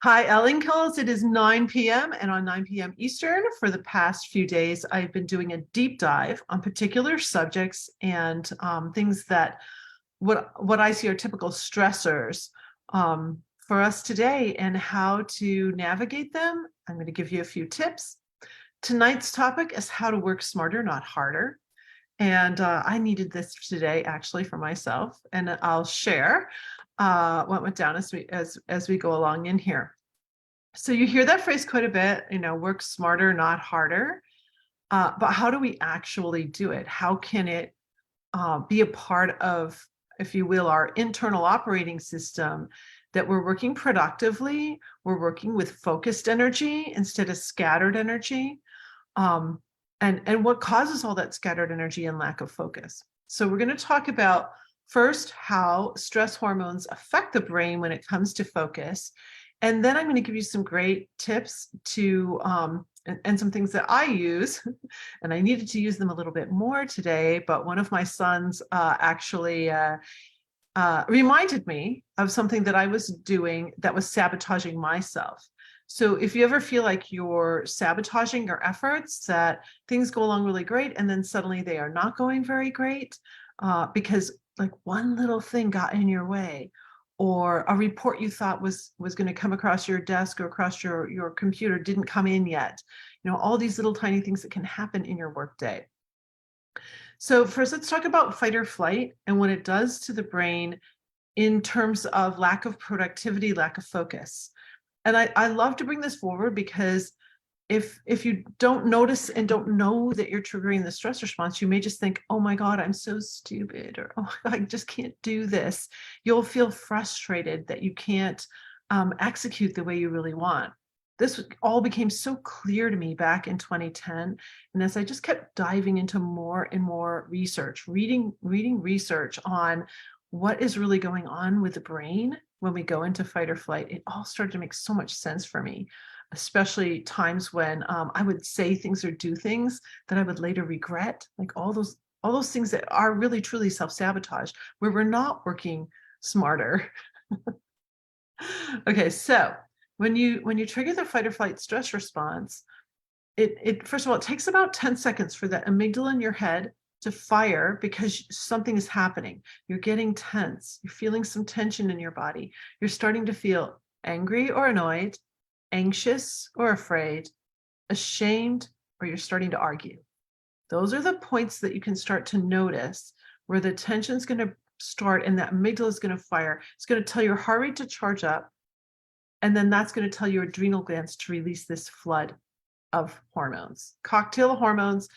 Hi, Ellen Kills. It is 9 p.m. and on 9 p.m. Eastern, for the past few days, I've been doing a deep dive on particular subjects and things that what I see are typical stressors for us today and how to navigate them. I'm going to give you a few tips. Tonight's topic is how to work smarter, not harder. And I needed this today actually for myself, and I'll share what went down as we go along in here. So you hear that phrase quite a bit, work smarter, not harder. But how do we actually do it? How can it be a part of, if you will, our internal operating system, that we're working productively, we're working with focused energy instead of scattered energy? Um, and what causes all that scattered energy and lack of focus? So we're going to talk about first how stress hormones affect the brain when it comes to focus. And then I'm going to give you some great tips to and some things that I use. And I needed to use them a little bit more today, but one of my sons actually reminded me of something that I was doing that was sabotaging myself. So if you ever feel like you're sabotaging your efforts, that things go along really great and then suddenly they are not going very great because like one little thing got in your way, or a report you thought was going to come across your desk or across your computer didn't come in yet. All these little tiny things that can happen in your workday. So first, let's talk about fight or flight and what it does to the brain in terms of lack of productivity, lack of focus. And I love to bring this forward because if you don't notice and don't know that you're triggering the stress response, you may just think, oh my God, I'm so stupid, or oh, I just can't do this. You'll feel frustrated that you can't execute the way you really want. This all became so clear to me back in 2010. And as I just kept diving into more and more research, reading research on what is really going on with the brain when we go into fight or flight, it all started to make so much sense for me, especially times when I would say things or do things that I would later regret, like all those things that are really truly self-sabotage, where we're not working smarter. Okay, so when you trigger the fight or flight stress response, it first of all, it takes about 10 seconds for the amygdala in your head to fire because something is happening. You're getting tense. You're feeling some tension in your body. You're starting to feel angry or annoyed, anxious or afraid, ashamed, or you're starting to argue. Those are the points that you can start to notice where the tension's going to start and that amygdala is going to fire. It's going to tell your heart rate to charge up. And then that's going to tell your adrenal glands to release this flood of hormones, cocktail of hormones.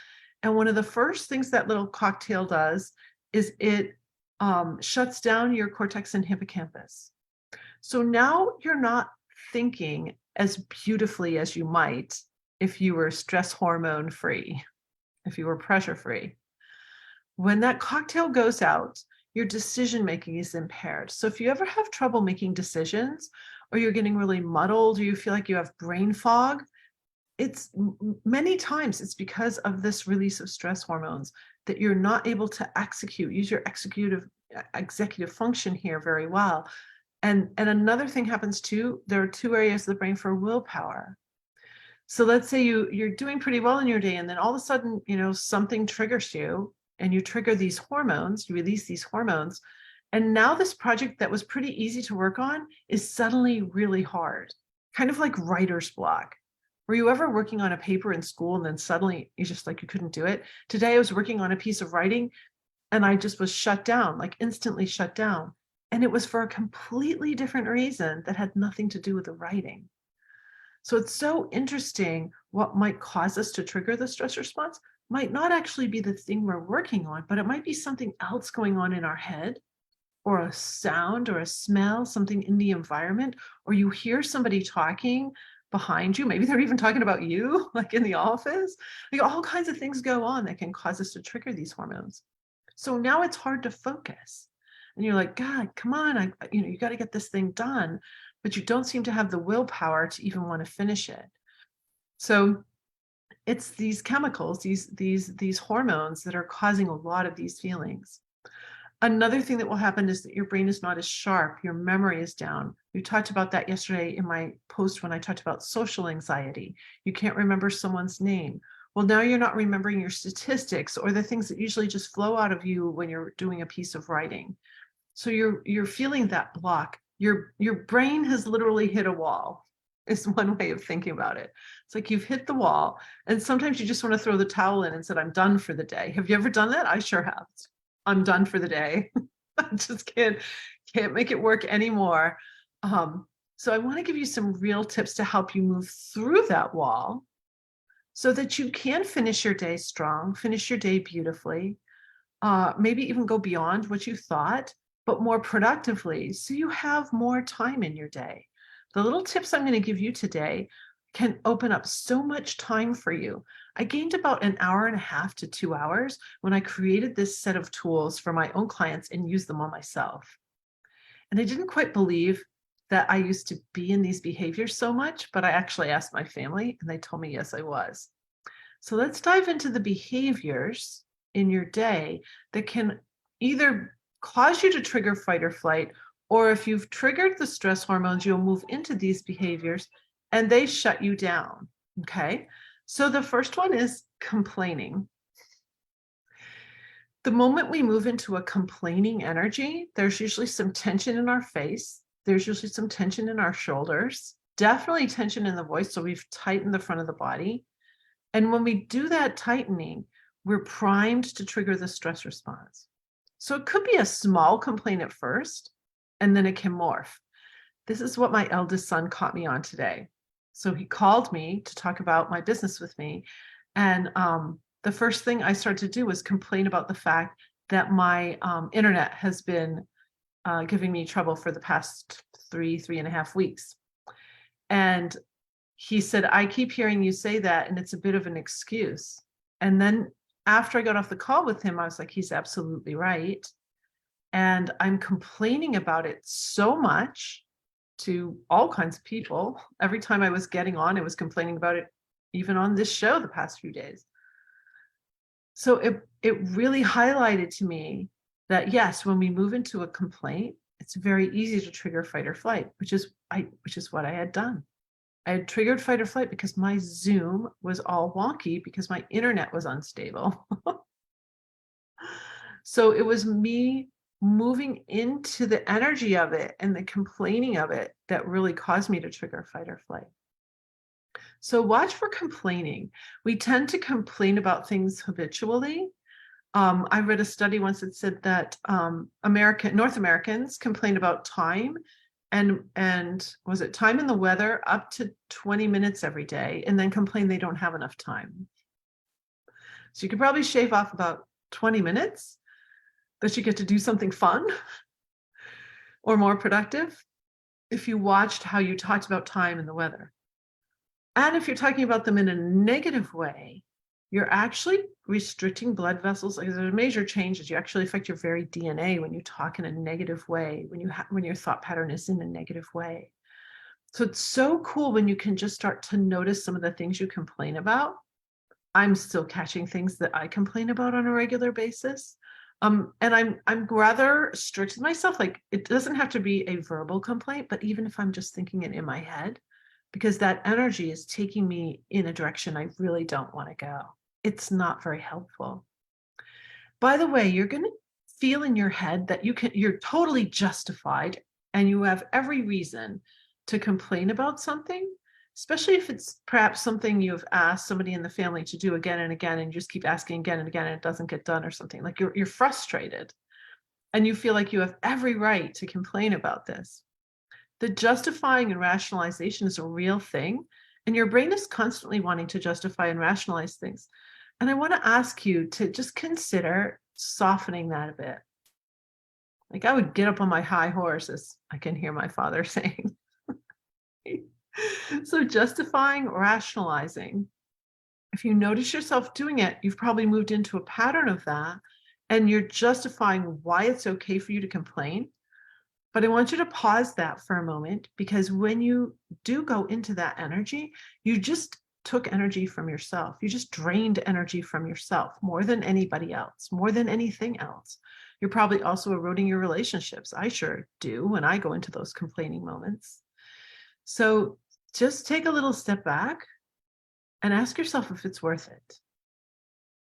And one of the first things that little cocktail does is it shuts down your cortex and hippocampus. So now you're not thinking as beautifully as you might if you were stress hormone free, if you were pressure free. When that cocktail goes out, your decision making is impaired. So if you ever have trouble making decisions, or you're getting really muddled, or you feel like you have brain fog, it's many times it's because of this release of stress hormones that you're not able to use your executive function here very well. And another thing happens too. There are two areas of the brain for willpower. So let's say you're doing pretty well in your day, and then all of a sudden, something triggers you, and you trigger these hormones, you release these hormones, and now this project that was pretty easy to work on is suddenly really hard, kind of like writer's block. Were you ever working on a paper in school and then suddenly you just like you couldn't do it? Today I was working on a piece of writing and I just was shut down, like instantly shut down. And it was for a completely different reason that had nothing to do with the writing. So it's so interesting what might cause us to trigger the stress response might not actually be the thing we're working on, but it might be something else going on in our head, or a sound or a smell, something in the environment, or you hear somebody talking behind you. Maybe they're even talking about you, like in the office. Like all kinds of things go on that can cause us to trigger these hormones. So now it's hard to focus. And you're like, God, come on, you got to get this thing done, but you don't seem to have the willpower to even want to finish it. So it's these chemicals, these hormones that are causing a lot of these feelings. Another thing that will happen is that your brain is not as sharp. Your memory is down. We talked about that yesterday in my post when I talked about social anxiety. You can't remember someone's name. Well, now you're not remembering your statistics or the things that usually just flow out of you when you're doing a piece of writing. So you're feeling that block. Your brain has literally hit a wall, is one way of thinking about it. It's like you've hit the wall, and sometimes you just want to throw the towel in and said, I'm done for the day. Have you ever done that? I sure have. I'm done for the day. I just can't make it work anymore. So I want to give you some real tips to help you move through that wall so that you can finish your day strong, finish your day beautifully, maybe even go beyond what you thought, but more productively, so you have more time in your day. The little tips I'm going to give you today can open up so much time for you. I gained about an hour and a half to 2 hours when I created this set of tools for my own clients and used them on myself. And I didn't quite believe that I used to be in these behaviors so much, but I actually asked my family and they told me, yes, I was. So let's dive into the behaviors in your day that can either cause you to trigger fight or flight, or if you've triggered the stress hormones, you'll move into these behaviors and they shut you down. Okay. So the first one is complaining. The moment we move into a complaining energy, there's usually some tension in our face. There's usually some tension in our shoulders, definitely tension in the voice. So we've tightened the front of the body. And when we do that tightening, we're primed to trigger the stress response. So it could be a small complaint at first, and then it can morph. This is what my eldest son caught me on today. So he called me to talk about my business with me. And the first thing I started to do was complain about the fact that my internet has been giving me trouble for the past 3.5 weeks. And he said, I keep hearing you say that, and it's a bit of an excuse. And then after I got off the call with him, I was like, he's absolutely right. And I'm complaining about it so much to all kinds of people. Every time I was getting on, I was complaining about it, even on this show the past few days. So it really highlighted to me that yes, when we move into a complaint, it's very easy to trigger fight or flight, which is what I had done. I had triggered fight or flight because my Zoom was all wonky because my internet was unstable. So it was me moving into the energy of it and the complaining of it that really caused me to trigger fight or flight. So watch for complaining. We tend to complain about things habitually. I read a study once that said that North Americans complain about time and was it time and the weather up to 20 minutes every day, and then complain they don't have enough time. So you could probably shave off about 20 minutes that you get to do something fun or more productive if you watched how you talked about time and the weather. And if you're talking about them in a negative way, you're actually restricting blood vessels. Like, there's major changes. You actually affect your very DNA when you talk in a negative way, when your thought pattern is in a negative way. So it's so cool when you can just start to notice some of the things you complain about. I'm still catching things that I complain about on a regular basis. And I'm rather strict with myself. Like, it doesn't have to be a verbal complaint, but even if I'm just thinking it in my head, because that energy is taking me in a direction I really don't want to go. It's not very helpful. By the way, you're going to feel in your head that you're totally justified and you have every reason to complain about something, especially if it's perhaps something you've asked somebody in the family to do again and again, and you just keep asking again and again and it doesn't get done or something. Like, you're frustrated and you feel like you have every right to complain about this. The justifying and rationalization is a real thing, and your brain is constantly wanting to justify and rationalize things. And I want to ask you to just consider softening that a bit. Like, I would get up on my high horse, as I can hear my father saying. So justifying, rationalizing. If you notice yourself doing it, you've probably moved into a pattern of that, and you're justifying why it's okay for you to complain. But I want you to pause that for a moment, because when you do go into that energy, you just took energy from yourself. You just drained energy from yourself more than anybody else, more than anything else. You're probably also eroding your relationships. I sure do when I go into those complaining moments. So just take a little step back and ask yourself if it's worth it.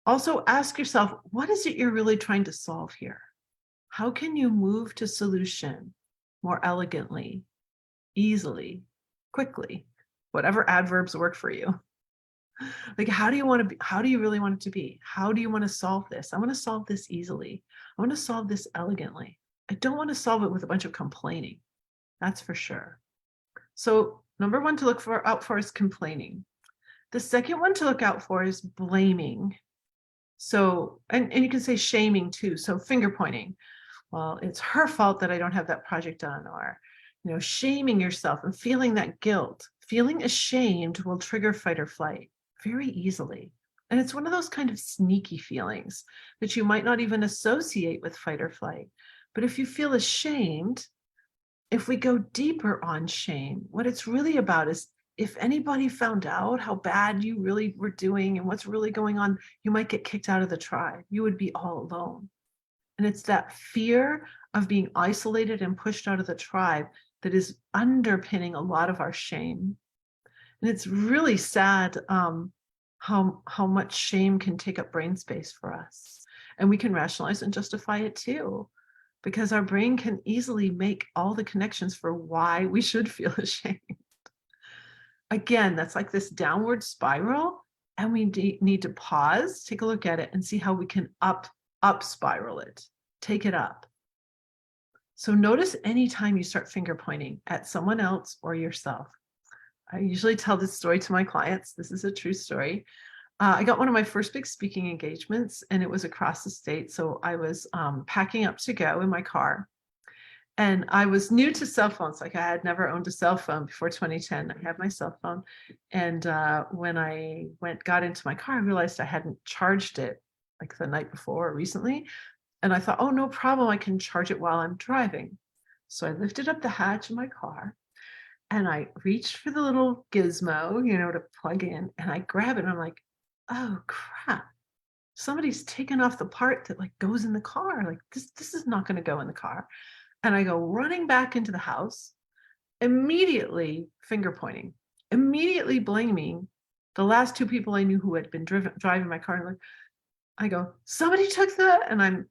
Also, ask yourself, what is it you're really trying to solve here? How can you move to solution more elegantly, easily, quickly, whatever adverbs work for you? Like, how do you want to be? How do you really want it to be? How do you want to solve this? I want to solve this easily. I want to solve this elegantly. I don't want to solve it with a bunch of complaining. That's for sure. So, number one to look for out for is complaining. The second one to look out for is blaming. So, and you can say shaming too. So, finger pointing. Well, it's her fault that I don't have that project done, or, shaming yourself and feeling that guilt. Feeling ashamed will trigger fight or flight very easily. And it's one of those kind of sneaky feelings that you might not even associate with fight or flight. But if you feel ashamed, if we go deeper on shame, what it's really about is if anybody found out how bad you really were doing and what's really going on, you might get kicked out of the tribe. You would be all alone. And it's that fear of being isolated and pushed out of the tribe that is underpinning a lot of our shame. And it's really sad how much shame can take up brain space for us. And we can rationalize and justify it too, because our brain can easily make all the connections for why we should feel ashamed. Again, that's like this downward spiral, and we need to pause, take a look at it, and see how we can up spiral it, take it up. So notice anytime you start finger pointing at someone else or yourself. I usually tell this story to my clients. This is a true story. I got one of my first big speaking engagements, and it was across the state. So I was packing up to go in my car. And I was new to cell phones. Like, I had never owned a cell phone before 2010. I had my cell phone. And when I got into my car, I realized I hadn't charged it like the night before or recently. And I thought, oh, no problem. I can charge it while I'm driving. So I lifted up the hatch of my car and I reached for the little gizmo, to plug in, and I grab it and I'm like, oh crap. Somebody's taken off the part that like goes in the car. Like this is not going to go in the car. And I go running back into the house, immediately finger pointing, immediately blaming the last two people I knew who had been driving my car. And like, I go, somebody took that. And I'm,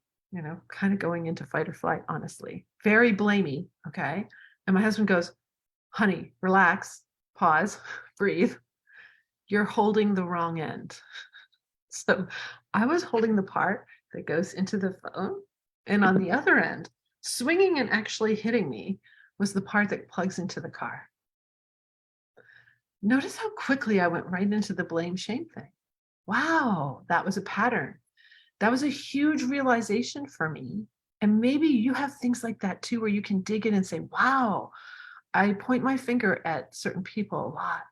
kind of going into fight or flight, honestly, very blamey. Okay. And my husband goes, honey, relax, pause, breathe. You're holding the wrong end. So I was holding the part that goes into the phone. And on the other end, swinging and actually hitting me, was the part that plugs into the car. Notice how quickly I went right into the blame shame thing. Wow, that was a pattern. That was a huge realization for me. And maybe you have things like that too, where you can dig in and say, wow, I point my finger at certain people a lot.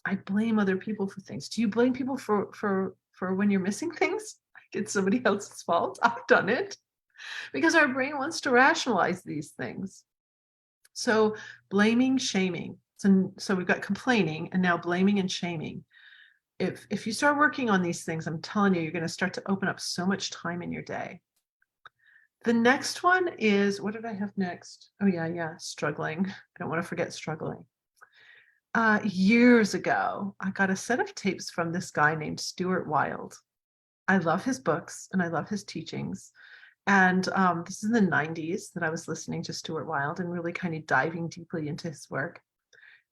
I blame other people for things. Do you blame people for when you're missing things? Like it's somebody else's fault? I've done it. Because our brain wants to rationalize these things. So blaming, shaming. So we've got complaining and now blaming and shaming. If you start working on these things, I'm telling you, you're going to start to open up so much time in your day. The next one is, what did I have next? Oh yeah, struggling. I don't want to forget struggling. Years ago, I got a set of tapes from this guy named Stuart Wilde. I love his books and I love his teachings. And this is in the 90s that I was listening to Stuart Wilde and really kind of diving deeply into his work.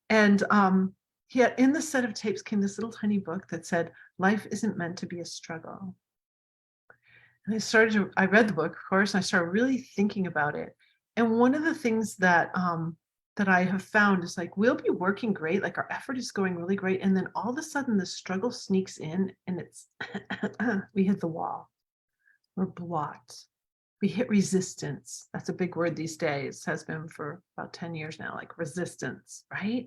And in the set of tapes came this little tiny book that said, life isn't meant to be a struggle. And I read the book, of course, and I started really thinking about it. And one of the things that I have found is like, we'll be working great, like our effort is going really great. And then all of a sudden the struggle sneaks in and it's, we hit the wall. We're blocked. We hit resistance. That's a big word these days, has been for about 10 years now, like resistance, right?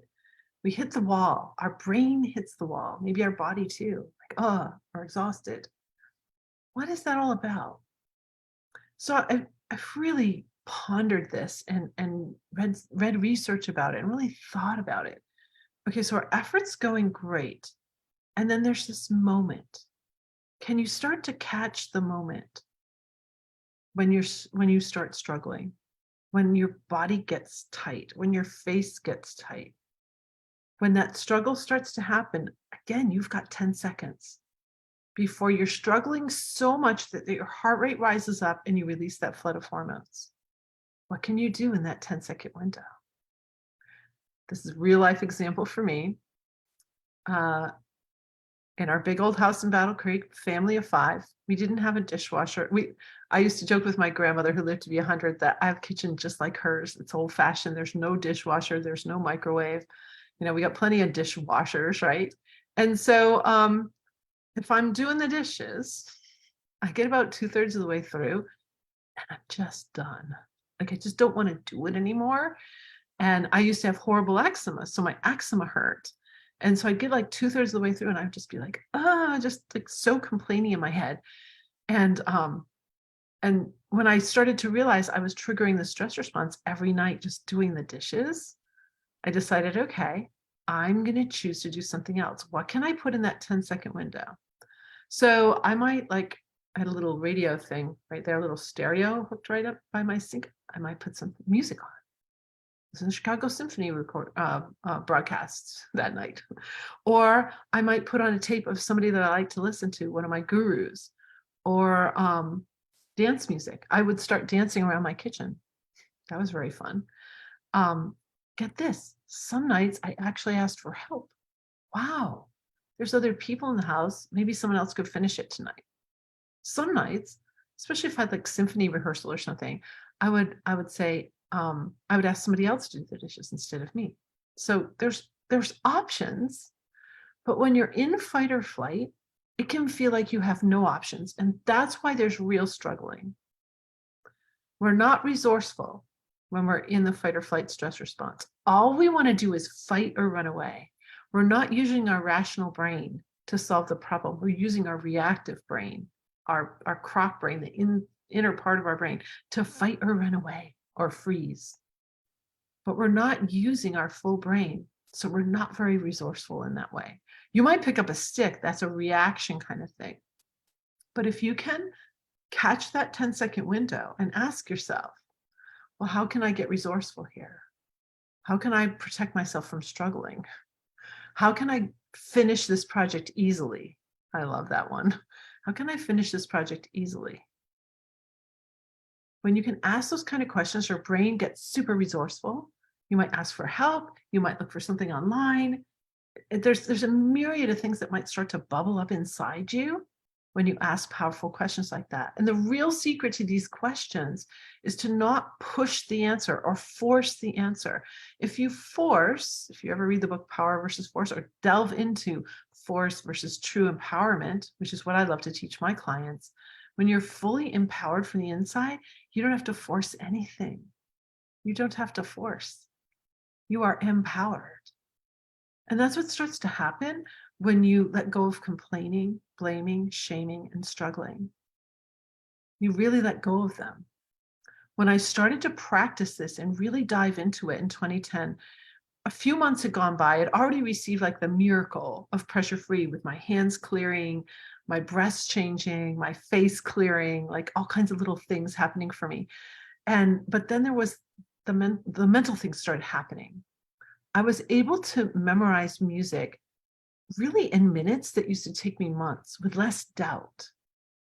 We hit the wall. Our brain hits the wall, maybe our body too. Like, we're exhausted. What is that all about? So I've really pondered this and read research about it and really thought about it. Okay, so our effort's going great. And then there's this moment. Can you start to catch the moment? when you start struggling, when your body gets tight, when your face gets tight, when that struggle starts to happen, again, you've got 10 seconds before you're struggling so much that your heart rate rises up and you release that flood of hormones. What can you do in that 10-second window? This is a real life example for me. In our big old house in Battle Creek, family of 5, we didn't have a dishwasher. I used to joke with my grandmother, who lived to be 100, that I have a kitchen just like hers. It's old fashioned. There's no dishwasher. There's no microwave. We got plenty of dishwashers, right? And so if I'm doing the dishes, I get about 2/3 of the way through and I'm just done. Like, I just don't want to do it anymore. And I used to have horrible eczema, so my eczema hurt. And so I'd get like 2/3 of the way through and I'd just be like, just like so complaining in my head. And when I started to realize I was triggering the stress response every night just doing the dishes, I decided, okay, I'm going to choose to do something else. What can I put in that 10-second window? So I might I had a little radio thing right there, a little stereo hooked right up by my sink. I might put some music on. The Chicago Symphony broadcasts that night. Or I might put on a tape of somebody that I like to listen to, one of my gurus, or dance music. I would start dancing around my kitchen. That was very fun. Get this, some nights I actually asked for help. Wow, there's other people in the house. Maybe someone else could finish it tonight. Some nights, especially if I had symphony rehearsal or something, I would say, I would ask somebody else to do the dishes instead of me. So there's options, but when you're in fight or flight, it can feel like you have no options. And that's why there's real struggling. We're not resourceful when we're in the fight or flight stress response. All we want to do is fight or run away. We're not using our rational brain to solve the problem. We're using our reactive brain, our croc brain, the inner part of our brain, to fight or run away or freeze. But we're not using our full brain. So we're not very resourceful in that way. You might pick up a stick. That's a reaction kind of thing. But if you can catch that 10-second window and ask yourself, well, how can I get resourceful here? How can I protect myself from struggling? How can I finish this project easily? I love that one. How can I finish this project easily? When you can ask those kind of questions, your brain gets super resourceful. You might ask for help. You might look for something online. There's a myriad of things that might start to bubble up inside you when you ask powerful questions like that. And the real secret to these questions is to not push the answer or force the answer. If you ever read the book Power versus Force, or delve into force versus true empowerment, which is what I love to teach my clients, when you're fully empowered from the inside, you don't have to force anything. You don't have to force. You are empowered. And that's what starts to happen when you let go of complaining, blaming, shaming, and struggling. You really let go of them. When I started to practice this and really dive into it in 2010, a few months had gone by. I'd already received the miracle of pressure free, with my hands clearing, my breasts changing, my face clearing, all kinds of little things happening for me. But then there was the mental things started happening. I was able to memorize music really in minutes that used to take me months, with less doubt.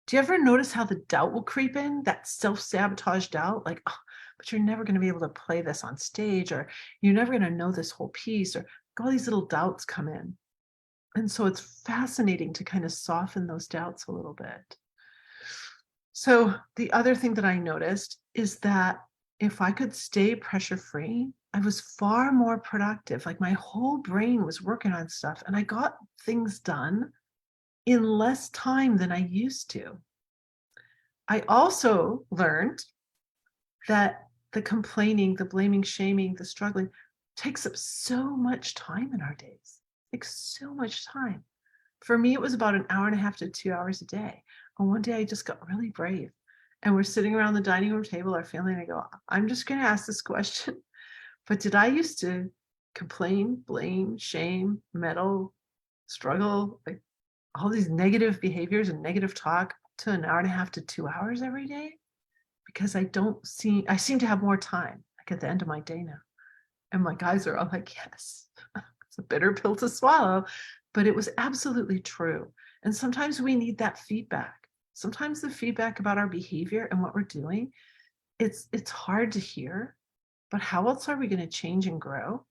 Do you ever notice how the doubt will creep in, that self-sabotage doubt? But you're never going to be able to play this on stage, or you're never going to know this whole piece, or all these little doubts come in. And so it's fascinating to kind of soften those doubts a little bit. So the other thing that I noticed is that if I could stay pressure-free, I was far more productive. My whole brain was working on stuff, and I got things done in less time than I used to. I also learned that the complaining, the blaming, shaming, the struggling takes up so much time in our days. So much time. For me, it was about an hour and a half to 2 hours a day. And one day I just got really brave. And we're sitting around the dining room table, our family, and I go, I'm just going to ask this question. But did I used to complain, blame, shame, meddle, struggle, all these negative behaviors and negative talk to an hour and a half to 2 hours every day? because I seem to have more time, like at the end of my day now. And my guys are all like, yes, it's a bitter pill to swallow, but it was absolutely true. And sometimes we need that feedback. Sometimes the feedback about our behavior and what we're doing, it's hard to hear, but how else are we going to change and grow?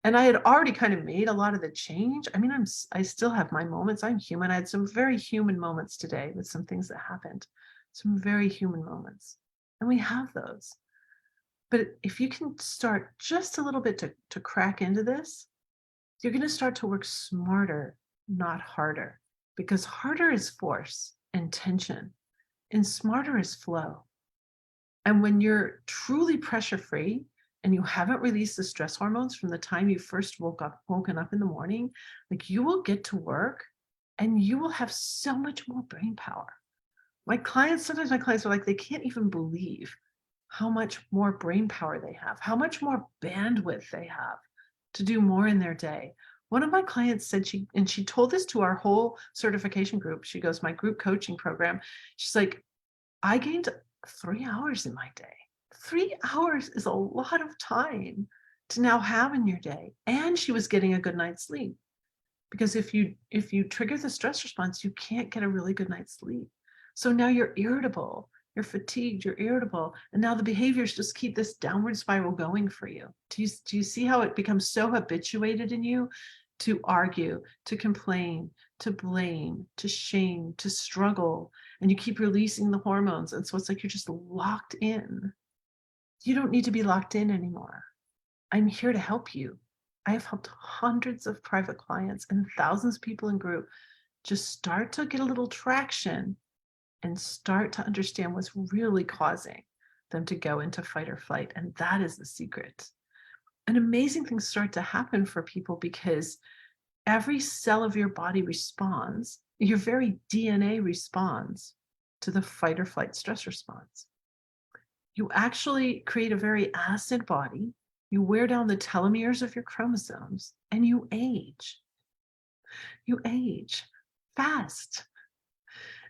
And I had already kind of made a lot of the change. I mean, I still have my moments. I'm human. I had some very human moments today with some things that happened, some very human moments. And we have those. But if you can start just a little bit to crack into this, you're going to start to work smarter, not harder, because harder is force and tension, and smarter is flow. And when you're truly pressure free and you haven't released the stress hormones from the time you first woken up in the morning, like you will get to work and you will have so much more brain power. Sometimes my clients are like, they can't even believe how much more brain power they have, how much more bandwidth they have to do more in their day. One of my clients said she told this to our whole certification group. She goes, my group coaching program. She's like, I gained 3 hours in my day. 3 hours is a lot of time to now have in your day. And she was getting a good night's sleep. Because if you trigger the stress response, you can't get a really good night's sleep. So now you're irritable, you're fatigued, you're irritable, and now the behaviors just keep this downward spiral going for you. Do you see how it becomes so habituated in you to argue, to complain, to blame, to shame, to struggle, and you keep releasing the hormones, and so it's like you're just locked in. You don't need to be locked in anymore. I'm here to help you. I have helped hundreds of private clients and thousands of people in group just start to get a little traction and start to understand what's really causing them to go into fight or flight. And that is the secret. And amazing things start to happen for people because every cell of your body responds, your very DNA responds to the fight or flight stress response. You actually create a very acid body. You wear down the telomeres of your chromosomes and you age. You age fast.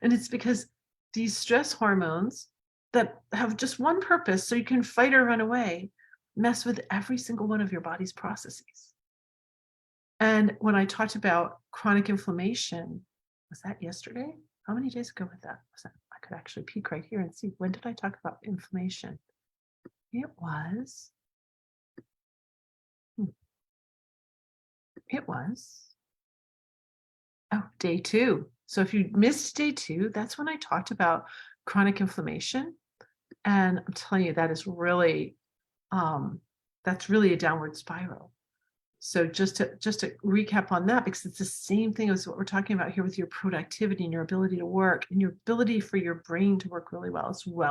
And it's because these stress hormones that have just one purpose, so you can fight or run away, mess with every single one of your body's processes. And when I talked about chronic inflammation, was that yesterday? How many days ago was that? I could actually peek right here and see. When did I talk about inflammation? It was day 2. So if you missed day 2, that's when I talked about chronic inflammation. And I'm telling you, that is really, that's really a downward spiral. So just to recap on that, because it's the same thing as what we're talking about here with your productivity and your ability to work and your ability for your brain to work really well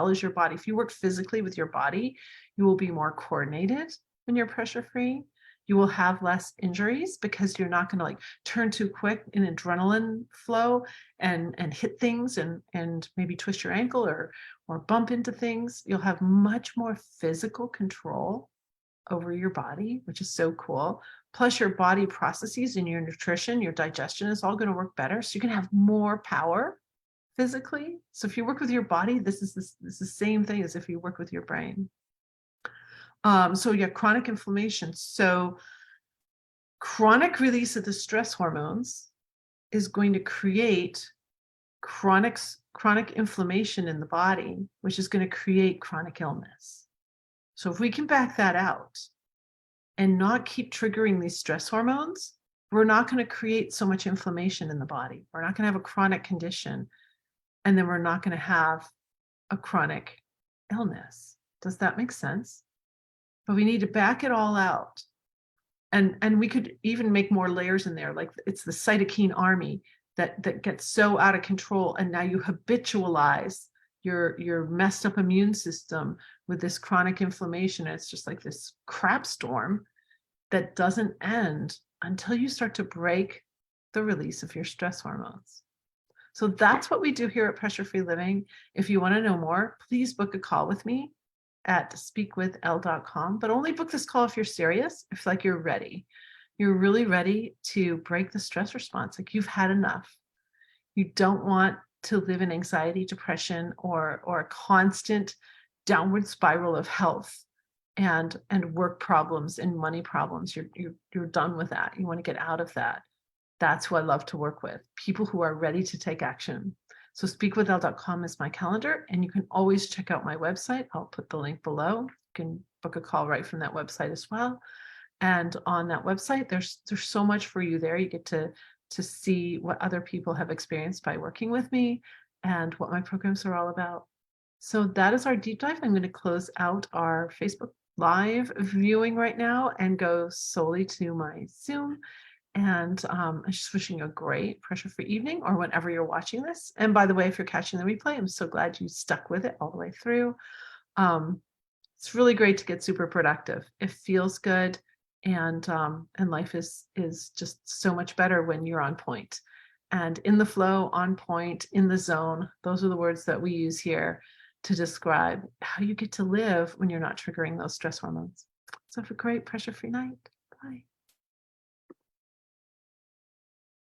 as your body. If you work physically with your body, you will be more coordinated when you're pressure free. You will have less injuries because you're not going to like turn too quick in adrenaline flow and hit things and maybe twist your ankle or bump into things. You'll have much more physical control over your body, which is so cool. Plus your body processes and your nutrition, your digestion is all going to work better. So you're going to have more power physically. So if you work with your body, this is the same thing as if you work with your brain. So yeah, chronic inflammation. So chronic release of the stress hormones is going to create chronic inflammation in the body, which is going to create chronic illness. So if we can back that out and not keep triggering these stress hormones, we're not going to create so much inflammation in the body. We're not going to have a chronic condition, and then we're not going to have a chronic illness. Does that make sense? But we need to back it all out. And we could even make more layers in there, like it's the cytokine army that gets so out of control, and now you habitualize your messed up immune system with this chronic inflammation. It's just like this crap storm that doesn't end until you start to break the release of your stress hormones. So that's what we do here at Pressure Free Living. If you want to know more, please book a call with me at speakwithL.com, but only book this call if you're serious, if like you're ready. You're really ready to break the stress response. Like you've had enough. You don't want to live in anxiety, depression, or a constant downward spiral of health and work problems and money problems. You're done with that. You want to get out of that. That's who I love to work with, people who are ready to take action. So speakwithelle.com is my calendar, and you can always check out my website. I'll put the link below. You can book a call right from that website as well. And on that website, there's so much for you there. You get to see what other people have experienced by working with me and what my programs are all about. So that is our deep dive. I'm going to close out our Facebook Live viewing right now and go solely to my Zoom. And I'm just wishing you a great pressure-free evening, or whenever you're watching this. And by the way, if you're catching the replay, I'm so glad you stuck with it all the way through. It's really great to get super productive. It feels good, and life is just so much better when you're on point. And in the flow, on point, in the zone, those are the words that we use here to describe how you get to live when you're not triggering those stress hormones. So have a great pressure-free night. Bye.